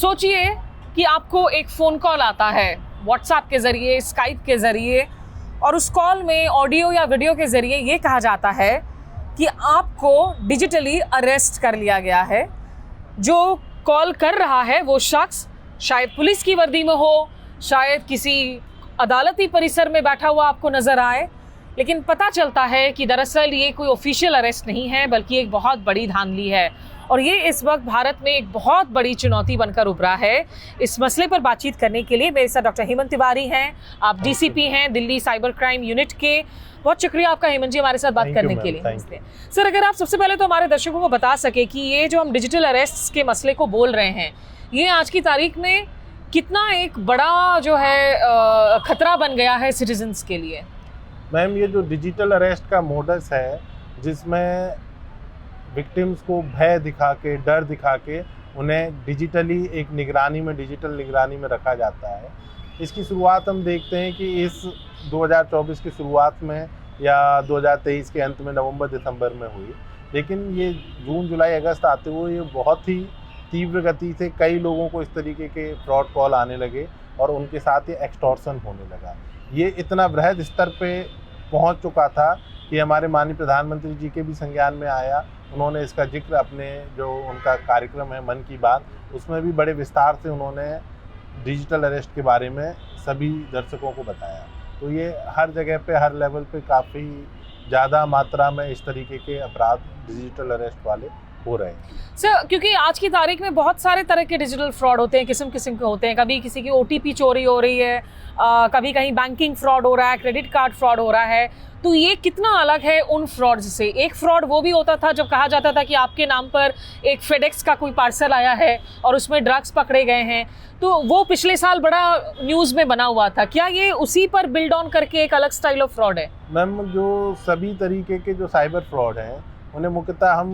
सोचिए कि आपको एक फ़ोन कॉल आता है व्हाट्सएप के ज़रिए, स्काइप के ज़रिए, और उस कॉल में ऑडियो या वीडियो के ज़रिए ये कहा जाता है कि आपको डिजिटली अरेस्ट कर लिया गया है। जो कॉल कर रहा है वो शख्स शायद पुलिस की वर्दी में हो, शायद किसी अदालती परिसर में बैठा हुआ आपको नज़र आए, लेकिन पता चलता है कि दरअसल ये कोई ऑफिशियल अरेस्ट नहीं है बल्कि एक बहुत बड़ी धांधली है। और ये इस वक्त भारत में एक बहुत बड़ी चुनौती बनकर उभरा है। इस मसले पर बातचीत करने के लिए मेरे साथ डॉक्टर हेमंत तिवारी हैं। आप डीसीपी हैं दिल्ली साइबर क्राइम यूनिट के। बहुत शुक्रिया आपका हेमंत जी हमारे साथ बात करने के लिए। सर, अगर आप सबसे पहले तो हमारे दर्शकों को बता सके कि ये जो हम डिजिटल अरेस्ट के मसले को बोल रहे हैं, ये आज की तारीख में कितना एक बड़ा जो है खतरा बन गया है सिटीजन्स के लिए। मैम, ये जो डिजिटल अरेस्ट का मोडस है, जिसमें विक्टिम्स को भय दिखा के, डर दिखा के उन्हें डिजिटली एक निगरानी में, डिजिटल निगरानी में रखा जाता है। इसकी शुरुआत हम देखते हैं कि इस 2024 की शुरुआत में या 2023 के अंत में, नवंबर दिसंबर में हुई, लेकिन ये जून जुलाई अगस्त आते हुए ये बहुत ही तीव्र गति से कई लोगों को इस तरीके के फ्रॉड कॉल आने लगे और उनके साथ ये एक्सटॉर्शन होने लगा। ये इतना वृहद स्तर पे पहुंच चुका था कि हमारे माननीय प्रधानमंत्री जी के भी संज्ञान में आया। उन्होंने इसका जिक्र अपने जो उनका कार्यक्रम है मन की बात, उसमें भी बड़े विस्तार से उन्होंने डिजिटल अरेस्ट के बारे में सभी दर्शकों को बताया। तो ये हर जगह पे, हर लेवल पे काफ़ी ज़्यादा मात्रा में इस तरीके के अपराध डिजिटल अरेस्ट वाले हो रहे हैं। सर, क्योंकि आज की तारीख में बहुत सारे तरह के डिजिटल फ्रॉड होते हैं, किस्म किस्म के होते हैं। कभी किसी की ओटीपी चोरी हो रही है, कभी कहीं बैंकिंग फ्रॉड हो रहा है, क्रेडिट कार्ड फ्रॉड हो रहा है। तो ये कितना अलग है उन फ्रॉड से? एक फ्रॉड वो भी होता था जब कहा जाता था कि आपके नाम पर एक फेडेक्स का कोई पार्सल आया है और उसमें ड्रग्स पकड़े गए हैं, तो वो पिछले साल बड़ा न्यूज़ में बना हुआ था। क्या ये उसी पर बिल्ड ऑन करके एक अलग स्टाइल ऑफ फ्रॉड है? मैम, जो सभी तरीके के जो साइबर फ्रॉड हैं उन्हें मुख्यतः हम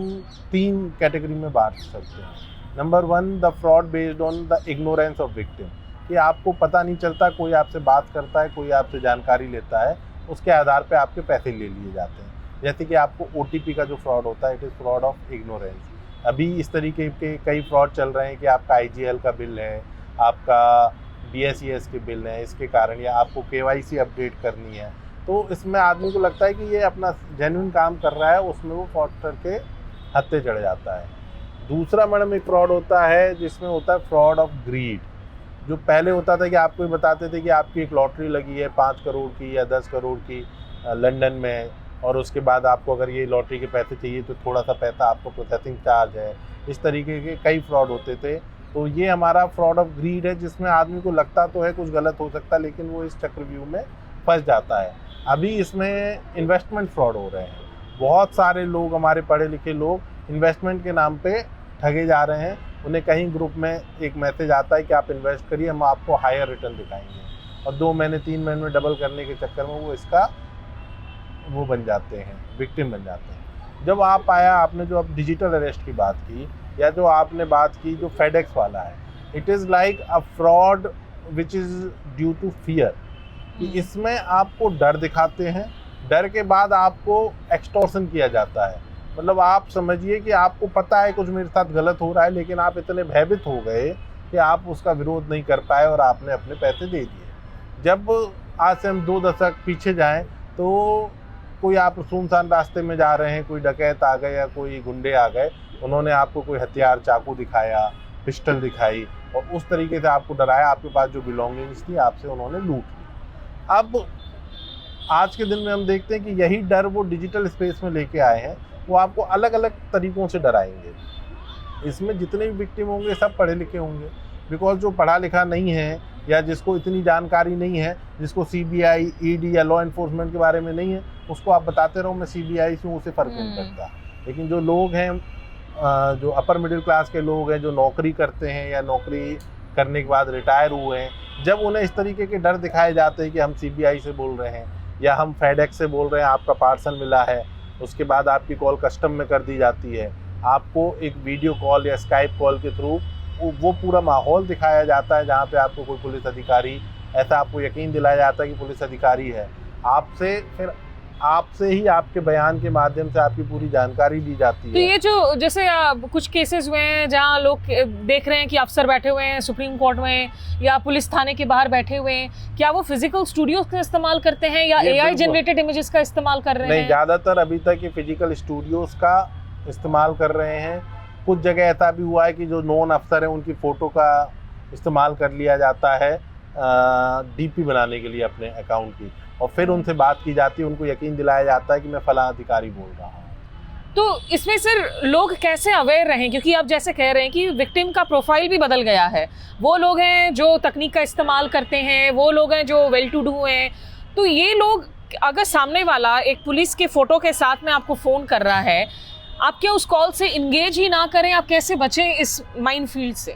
3 कैटेगरी में बांट सकते हैं। Number 1, the fraud based on the ignorance of victim, कि आपको पता नहीं चलता, कोई आपसे बात करता है, कोई आपसे जानकारी लेता है, उसके आधार पे आपके पैसे ले लिए जाते हैं। जैसे कि आपको ओटीपी का जो फ्रॉड होता है, it is fraud of ignorance. अभी इस तरीके के कई फ्रॉड चल रहे हैं कि आपका आईजीएल का बिल है, आपका बीएसईएस के बिल है, इसके कारण, या आपको केवाईसी अपडेट करनी है, तो इसमें आदमी को लगता है कि ये अपना जेन्युइन काम कर रहा है, उसमें वो फ्रॉडस्टर के हत्थे चढ़ जाता है। दूसरा मैडम एक फ्रॉड होता है जिसमें होता है फ्रॉड ऑफ ग्रीड। जो पहले होता था कि आपको ये बताते थे कि आपकी एक लॉटरी लगी है 5 करोड़ की या 10 करोड़ की लंदन में, और उसके बाद आपको अगर ये लॉटरी के पैसे चाहिए तो थोड़ा सा पैसा आपको प्रोसेसिंग चार्ज है। इस तरीके के कई फ्रॉड होते थे। तो ये हमारा फ्रॉड ऑफ ग्रीड है, जिसमें आदमी को लगता तो है कुछ गलत हो सकता है, लेकिन वो इस चक्रव्यूह में फंस जाता है। अभी इसमें इन्वेस्टमेंट फ्रॉड हो रहे हैं। बहुत सारे लोग, हमारे पढ़े लिखे लोग, इन्वेस्टमेंट के नाम पे ठगे जा रहे हैं। उन्हें कहीं ग्रुप में एक मैसेज आता है कि आप इन्वेस्ट करिए, हम आपको हायर रिटर्न दिखाएंगे, और 2 महीने 3 महीने में डबल करने के चक्कर में वो इसका वो बन जाते हैं, विक्टिम बन जाते हैं। जब आप आया, आपने जो अब डिजिटल अरेस्ट की बात की, या जो आपने बात की जो फेडेक्स वाला है, it is like a fraud which is due to fear, कि इसमें आपको डर दिखाते हैं, डर के बाद आपको एक्सटॉर्शन किया जाता है। मतलब आप समझिए कि आपको पता है कुछ मेरे साथ गलत हो रहा है, लेकिन आप इतने भयभीत हो गए कि आप उसका विरोध नहीं कर पाए और आपने अपने पैसे दे दिए। जब आज से हम 2 दशक पीछे जाएं, तो कोई आप सुनसान रास्ते में जा रहे हैं, कोई डकैत आ गए या कोई गुंडे आ गए, उन्होंने आपको कोई हथियार, चाकू दिखाया, पिस्टल दिखाई, और उस तरीके से आपको डराया, आपके पास जो बिलोंगिंग्स थी आपसे उन्होंने लूट ली। अब आज के दिन में हम देखते हैं कि यही डर वो डिजिटल स्पेस में लेके आए हैं। वो आपको अलग अलग तरीक़ों से डराएंगे। इसमें जितने भी विक्टिम होंगे सब पढ़े लिखे होंगे, बिकॉज जो पढ़ा लिखा नहीं है या जिसको इतनी जानकारी नहीं है, जिसको सीबीआई, ईडी या लॉ एनफोर्समेंट के बारे में नहीं है, उसको आप बताते रहो मैं सीबीआई से हूँ, उसे फ़र्क नहीं पड़ता। लेकिन जो लोग हैं, जो अपर मिडिल क्लास के लोग हैं, जो नौकरी करते हैं या नौकरी करने के बाद रिटायर हुए हैं, जब उन्हें इस तरीके के डर दिखाए जाते हैं कि हम सीबीआई से बोल रहे हैं या हम फेडेक्स से बोल रहे हैं, आपका पार्सल मिला है, उसके बाद आपकी कॉल कस्टम में कर दी जाती है, आपको एक वीडियो कॉल या स्काइप कॉल के थ्रू वो पूरा माहौल दिखाया जाता है जहाँ पे आपको कोई पुलिस अधिकारी, ऐसा आपको यकीन दिलाया जाता है कि पुलिस अधिकारी है, आपसे फिर आपसे ही आपके बयान के माध्यम से आपकी पूरी जानकारी ली जाती तो है। ये जो जैसे कुछ केसेस हुए हैं जहाँ लोग देख रहे हैं कि अफसर बैठे हुए हैं सुप्रीम कोर्ट में या पुलिस थाने के बाहर बैठे हुए हैं, क्या वो फिजिकल स्टूडियोज का इस्तेमाल करते हैं या एआई जनरेटेड इमेजेस का इस्तेमाल कर रहे हैं? नहीं, ज़्यादातर अभी तक ये फिजिकल स्टूडियोज का इस्तेमाल कर रहे हैं। कुछ जगह ऐसा भी हुआ है कि जो नॉन अफसर हैं उनकी फ़ोटो का इस्तेमाल कर लिया जाता है डीपी बनाने के लिए अपने अकाउंट की, और फिर उनसे बात की जाती है, उनको यकीन दिलाया जाता है कि मैं फलां अधिकारी बोल रहा हूँ। तो इसमें सर लोग कैसे अवेयर रहें, क्योंकि आप जैसे कह रहे हैं कि विक्टिम का प्रोफाइल भी बदल गया है, वो लोग हैं जो तकनीक का इस्तेमाल करते हैं, वो लोग हैं जो वेल टू डू हैं, तो ये लोग अगर सामने वाला एक पुलिस के फोटो के साथ में आपको फ़ोन कर रहा है, आप क्या उस कॉल से इंगेज ही ना करें? आप कैसे बचें इस माइनफील्ड से?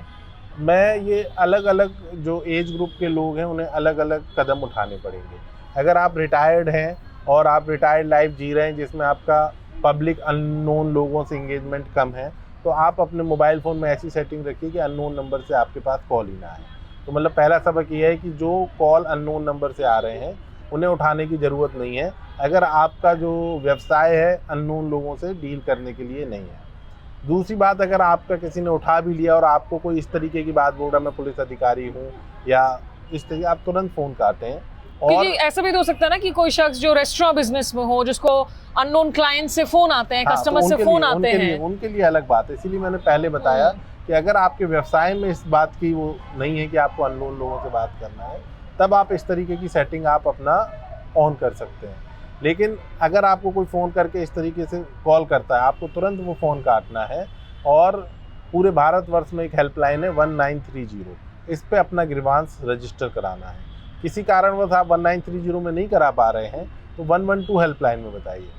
मैं ये अलग अलग जो एज ग्रुप के लोग हैं उन्हें अलग अलग कदम उठाने पड़ेंगे। अगर आप रिटायर्ड हैं और आप रिटायर्ड लाइफ जी रहे हैं जिसमें आपका पब्लिक अननोन लोगों से इंगेजमेंट कम है, तो आप अपने मोबाइल फ़ोन में ऐसी सेटिंग रखिए कि अननोन नंबर से आपके पास कॉल ही ना आए। तो मतलब पहला सबक ये है कि जो कॉल अननोन नंबर से आ रहे हैं उन्हें उठाने की ज़रूरत नहीं है, अगर आपका जो व्यवसाय है अननोन लोगों से डील करने के लिए नहीं है। दूसरी बात, अगर आपका किसी ने उठा भी लिया और आपको कोई इस तरीके की बात बोल रहा मैं पुलिस अधिकारी हूँ या इस तरीके, आप तुरंत फ़ोन काटें। और ऐसा भी तो हो सकता है ना कि कोई शख्स जो रेस्टोरेंट बिजनेस में हो, जिसको अननोन क्लाइंट से फोन आते हैं, कस्टमर से फोन आते हैं, उनके लिए अलग बात है। इसीलिए मैंने पहले बताया कि अगर आपके व्यवसाय में इस बात की वो नहीं है कि आपको अननोन लोगों से बात करना है, तब आप इस तरीके की सेटिंग आप अपना ऑन कर सकते हैं। लेकिन अगर आपको कोई फ़ोन करके इस तरीके से कॉल करता है, आपको तुरंत वो फ़ोन काटना है। और पूरे भारतवर्ष में एक हेल्पलाइन है 1930, इस पे अपना ग्रीवांस रजिस्टर कराना है। किसी कारणवश आप 1930 में नहीं करा पा रहे हैं तो 112 हेल्पलाइन में बताइए।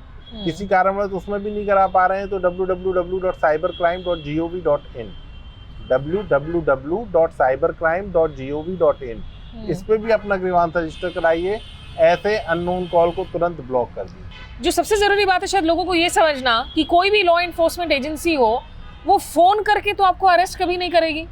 किसी कारणवश उसमें भी नहीं करा पा रहे हैं तो www.cybercrime.gov.in www.cybercrime.gov.in इस पे भी अपना ग्रीवांस रजिस्टर कराइए। ऐसे अननोन कॉल को तुरंत ब्लॉक कर दीजिए। जो सबसे जरूरी बात है शायद लोगों को ये समझना कि कोई भी लॉ एनफोर्समेंट एजेंसी हो, वो फोन करके तो आपको अरेस्ट कभी नहीं करेगी।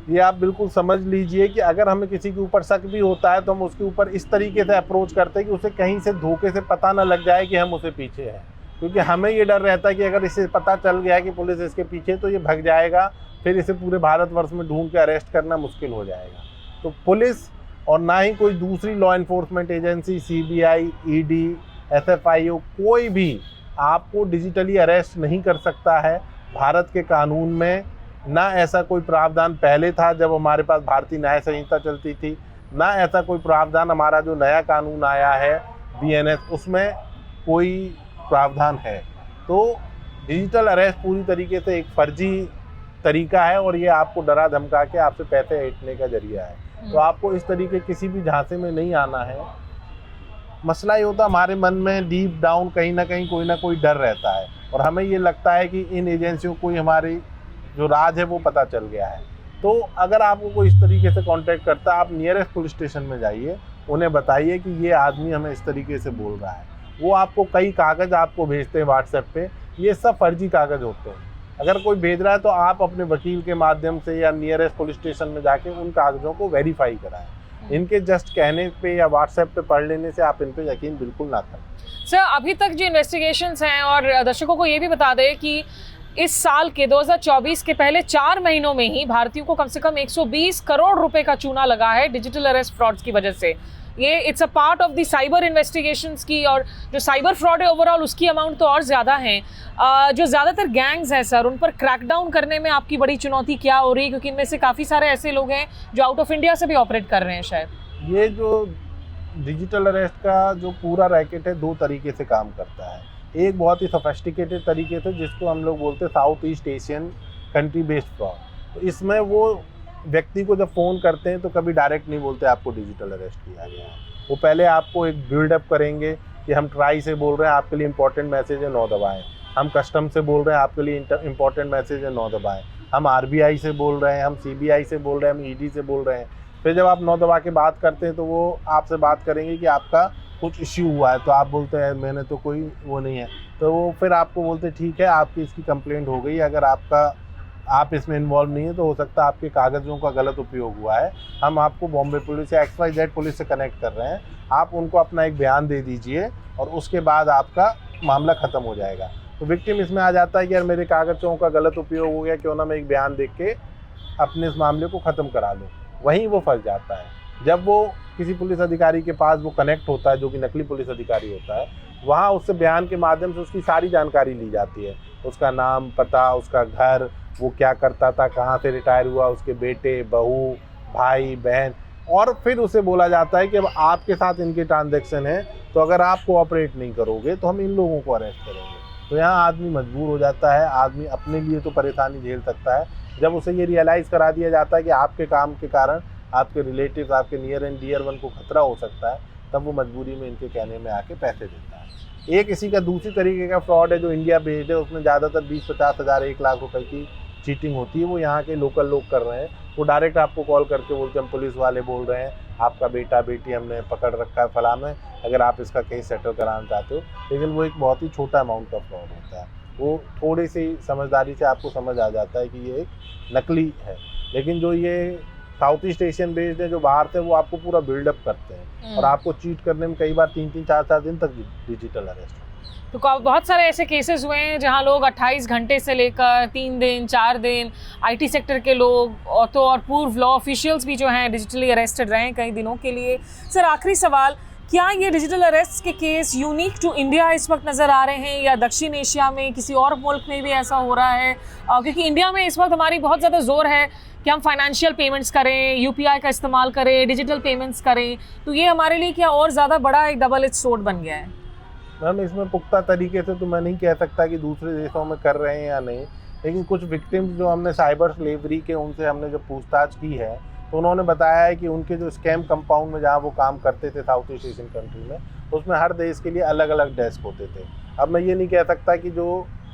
ये आप बिल्कुल समझ लीजिए कि अगर हमें किसी के ऊपर शक भी होता है तो हम उसके ऊपर इस तरीके से अप्रोच करते हैं कि उसे कहीं से धोखे से पता ना लग जाए कि हम उसे पीछे हैं, क्योंकि हमें ये डर रहता है कि अगर इसे पता चल गया कि पुलिस इसके पीछे तो ये भग जाएगा, फिर इसे पूरे भारतवर्ष में ढूंढ के अरेस्ट करना मुश्किल हो जाएगा। तो पुलिस और ना ही कोई दूसरी law enforcement agency, CBI, ED, SFIO, कोई भी आपको डिजिटली अरेस्ट नहीं कर सकता है। भारत के कानून में ना ऐसा कोई प्रावधान पहले था जब हमारे पास भारतीय न्याय संहिता चलती थी, ना ऐसा कोई प्रावधान हमारा जो नया कानून आया है BNS उसमें कोई प्रावधान है। तो डिजिटल अरेस्ट पूरी तरीके से एक फर्जी तरीका है और ये आपको डरा धमका के आपसे पैसे ऐंठने का जरिया है। तो आपको इस तरीके किसी भी झांसे में नहीं आना है। मसला ये होता है हमारे मन में डीप डाउन कहीं ना कहीं कोई ना कोई डर रहता है और हमें ये लगता है कि इन एजेंसियों को हमारी जो राज है वो पता चल गया है। तो अगर आपको कोई इस तरीके से कांटेक्ट करता है, आप नियरेस्ट पुलिस स्टेशन में जाइए, उन्हें बताइए कि ये आदमी हमें इस तरीके से बोल रहा है। वो आपको कई कागज़ आपको भेजते हैं व्हाट्सएप पे, ये सब फर्जी कागज़ होते हैं। अगर कोई भेज रहा है तो आप अपने वकील के माध्यम से या नियरेस्ट पुलिस स्टेशन में जाके उन कागज़ों को वेरीफाई कराएं। इनके जस्ट कहने पे या व्हाट्सएप पे पढ़ लेने से आप इन पे यकीन बिल्कुल ना करें। सर, अभी तक जो इन्वेस्टिगेशंस हैं, और दर्शकों को ये भी बता दें कि इस साल के 2024 के पहले 4 महीनों में ही भारतीयों को कम से कम 120 करोड़ रुपए का चूना लगा है डिजिटल अरेस्ट फ्रॉड्स की वजह से। ये it's a part of the cyber investigations की, और जो साइबर फ्रॉड है ओवरऑल उसकी अमाउंट तो और ज़्यादा है। जो ज़्यादातर गैंग्स हैं सर, उन पर क्रैकडाउन करने में आपकी बड़ी चुनौती क्या हो रही है, क्योंकि इनमें से काफ़ी सारे ऐसे लोग हैं जो आउट ऑफ इंडिया से भी ऑपरेट कर रहे हैं शायद। ये जो डिजिटल अरेस्ट का जो पूरा रैकेट है 2 तरीके से काम करता है। एक बहुत ही सोफिस्टिकेटेड तरीके से जिसको हम लोग बोलते हैं south east Asian country based fraud. तो इसमें वो व्यक्ति को जब फ़ोन करते हैं तो कभी डायरेक्ट नहीं बोलते आपको डिजिटल अरेस्ट किया गया है। वो पहले आपको एक बिल्डअप करेंगे कि हम ट्राई से बोल रहे हैं, आपके लिए इंपॉर्टेंट मैसेज है 9 दबाएँ। हम कस्टम से बोल रहे हैं, आपके लिए इंपॉर्टेंट मैसेज है 9 दबाएँ। हम RBI से बोल रहे हैं, हम CBI से बोल रहे हैं, हम ED से बोल रहे हैं। फिर जब आप 9 दबा के बात करते हैं तो वो आपसे बात करेंगे कि आपका कुछ इश्यू हुआ है, तो आप बोलते हैं मैंने तो कोई वो नहीं है। तो वो फिर आपको बोलते ठीक है, आपकी इसकी कंप्लेंट हो गई, अगर आपका आप इसमें इन्वॉल्व नहीं है तो हो सकता है आपके कागज़ों का गलत उपयोग हुआ है, हम आपको बॉम्बे पुलिस या XYZ पुलिस से कनेक्ट कर रहे हैं, आप उनको अपना एक बयान दे दीजिए और उसके बाद आपका मामला ख़त्म हो जाएगा। तो विक्टिम इसमें आ जाता है कि यार मेरे कागज़ों का गलत उपयोग हो गया, क्यों ना मैं एक बयान देख के अपने इस मामले को ख़त्म करा लूँ। वहीं वो फंस जाता है। जब वो किसी पुलिस अधिकारी के पास वो कनेक्ट होता है, जो कि नकली पुलिस अधिकारी होता है, वहाँ उससे बयान के माध्यम से उसकी सारी जानकारी ली जाती है, उसका नाम, पता, उसका घर, वो क्या करता था, कहाँ से रिटायर हुआ, उसके बेटे, बहू, भाई, बहन, और फिर उसे बोला जाता है कि अब आपके साथ इनके ट्रांजैक्शन है, तो अगर आप कोऑपरेट नहीं करोगे तो हम इन लोगों को अरेस्ट करेंगे। तो यहाँ आदमी मजबूर हो जाता है, आदमी अपने लिए तो परेशानी झेल सकता है, जब उसे ये रियलाइज़ करा दिया जाता है कि आपके काम के कारण आपके रिलेटिव्स, आपके नियर एंड डियर वन को खतरा हो सकता है, तब वो मजबूरी में इनके कहने में आके पैसे देता है। एक इसी का दूसरी तरीके का फ्रॉड है जो इंडिया बेस्ड है, उसमें ज़्यादातर 20-50 हज़ार 1 लाख रुपए की चीटिंग होती है। वो यहाँ के लोकल लोग कर रहे हैं, वो डायरेक्ट आपको कॉल करके बोलते हैं हम पुलिस वाले बोल रहे हैं, आपका बेटा बेटी हमने पकड़ रखा है फलां में, अगर आप इसका केस सेटल कराना चाहते हो। लेकिन वो एक बहुत ही छोटा अमाउंट का फ्रॉड होता है, वो थोड़ी सी समझदारी से आपको समझ आ जाता है कि ये एक नकली है। लेकिन जो ये साउथ ईस्ट एशियन बेस्ड है, जो बाहर से, वो आपको पूरा बिल्डअप करते हैं और आपको चीट करने में कई बार 3-3, 4-4 दिन तक डिजिटल अरेस्ट। तो बहुत सारे ऐसे केसेस हुए हैं जहां लोग 28 घंटे से लेकर 3 दिन 4 दिन आईटी सेक्टर के लोग और पूर्व लॉ ऑफिशियल्स भी जो हैं डिजिटली अरेस्टेड रहे हैं कई दिनों के लिए। सर, आखिरी सवाल, क्या ये डिजिटल अरेस्ट के केस यूनिक टू इंडिया इस वक्त नज़र आ रहे हैं या दक्षिण एशिया में किसी और मुल्क में भी ऐसा हो रहा है? क्योंकि इंडिया में इस वक्त हमारी बहुत ज़्यादा जोर है कि हम फाइनेंशियल पेमेंट्स करें, यूपीआई का इस्तेमाल करें, डिजिटल पेमेंट्स करें, तो ये हमारे लिए क्या और ज़्यादा बड़ा एक डबल एज सोर्ड बन गया है? मैम, इसमें पुख्ता तरीके से तो मैं नहीं कह सकता कि दूसरे देशों में कर रहे हैं या नहीं, लेकिन कुछ विक्टिम्स जो हमने साइबर स्लेवरी के, उनसे हमने जब पूछताछ की है तो उन्होंने बताया है कि उनके जो स्कैम कंपाउंड में जहाँ वो काम करते थे साउथ ईस्ट एशियन कंट्री में, उसमें हर देश के लिए अलग अलग डेस्क होते थे। अब मैं ये नहीं कह सकता कि जो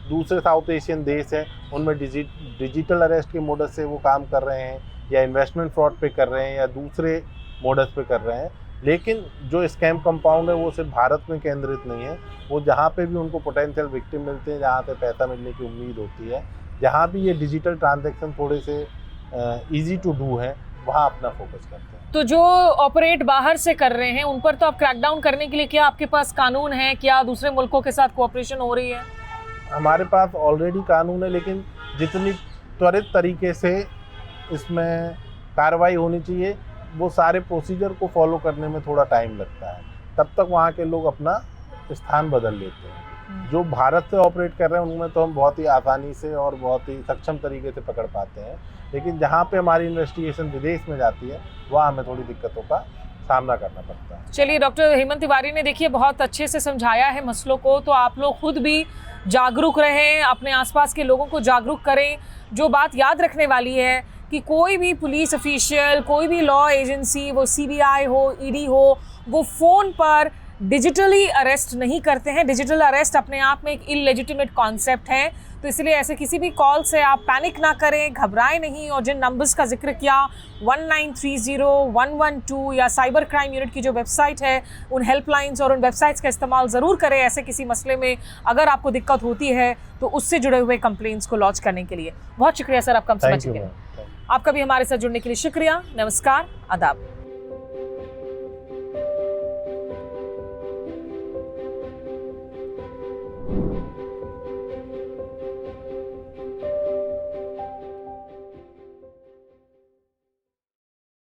दूसरे साउथ एशियन देश हैं उनमें डिजिटल अरेस्ट के मोडस से वो काम कर रहे हैं या इन्वेस्टमेंट फ्रॉड पे कर रहे हैं या दूसरे मोडस पे कर रहे हैं, लेकिन जो स्कैम कंपाउंड है वो सिर्फ भारत में केंद्रित नहीं है, वो जहाँ पे भी उनको पोटेंशियल विक्टिम मिलते हैं, जहाँ पे पैसा मिलने की उम्मीद होती है, जहाँ भी ये डिजिटल ट्रांजैक्शन थोड़े से ईजी टू डू है, वहाँ अपना फोकस करते हैं। तो जो ऑपरेट बाहर से कर रहे हैं उन पर तो आप क्रैकडाउन करने के लिए क्या आपके पास कानून है? क्या दूसरे मुल्कों के साथ कोऑपरेशन हो रही है? हमारे पास ऑलरेडी कानून है, लेकिन जितनी त्वरित तरीके से इसमें कार्रवाई होनी चाहिए, वो सारे प्रोसीजर को फॉलो करने में थोड़ा टाइम लगता है, तब तक वहाँ के लोग अपना स्थान बदल लेते हैं। जो भारत से ऑपरेट कर रहे हैं उनमें तो हम बहुत ही आसानी से और बहुत ही सक्षम तरीके से पकड़ पाते हैं, लेकिन जहाँ पे हमारी इन्वेस्टिगेशन विदेश में जाती है वहाँ हमें थोड़ी दिक्कतों का सामना करना पड़ता है। चलिए, डॉक्टर हेमंत तिवारी ने देखिए बहुत अच्छे से समझाया है मसलों को, तो आप लोग खुद भी जागरूक रहें, अपने आसपास के लोगों को जागरूक करें। जो बात याद रखने वाली है कि कोई भी पुलिस ऑफिशियल, कोई भी लॉ एजेंसी, वो सीबीआई हो, ईडी हो, वो फ़ोन पर डिजिटली अरेस्ट नहीं करते हैं। डिजिटल अरेस्ट अपने आप में एक इलेजिटिमेट कॉन्सेप्ट है, तो इसलिए ऐसे किसी भी कॉल से आप पैनिक ना करें, घबराएं नहीं, और जिन नंबर्स का जिक्र किया 1930 112 या साइबर क्राइम यूनिट की जो वेबसाइट है, उन हेल्पलाइंस और उन वेबसाइट्स का इस्तेमाल ज़रूर करें ऐसे किसी मसले में अगर आपको दिक्कत होती है तो उससे जुड़े हुए कंप्लेंट्स को लॉन्च करने के लिए। बहुत शुक्रिया सर, आपका हम समझ गए। आपका भी हमारे साथ जुड़ने के लिए शुक्रिया। नमस्कार, आदाब।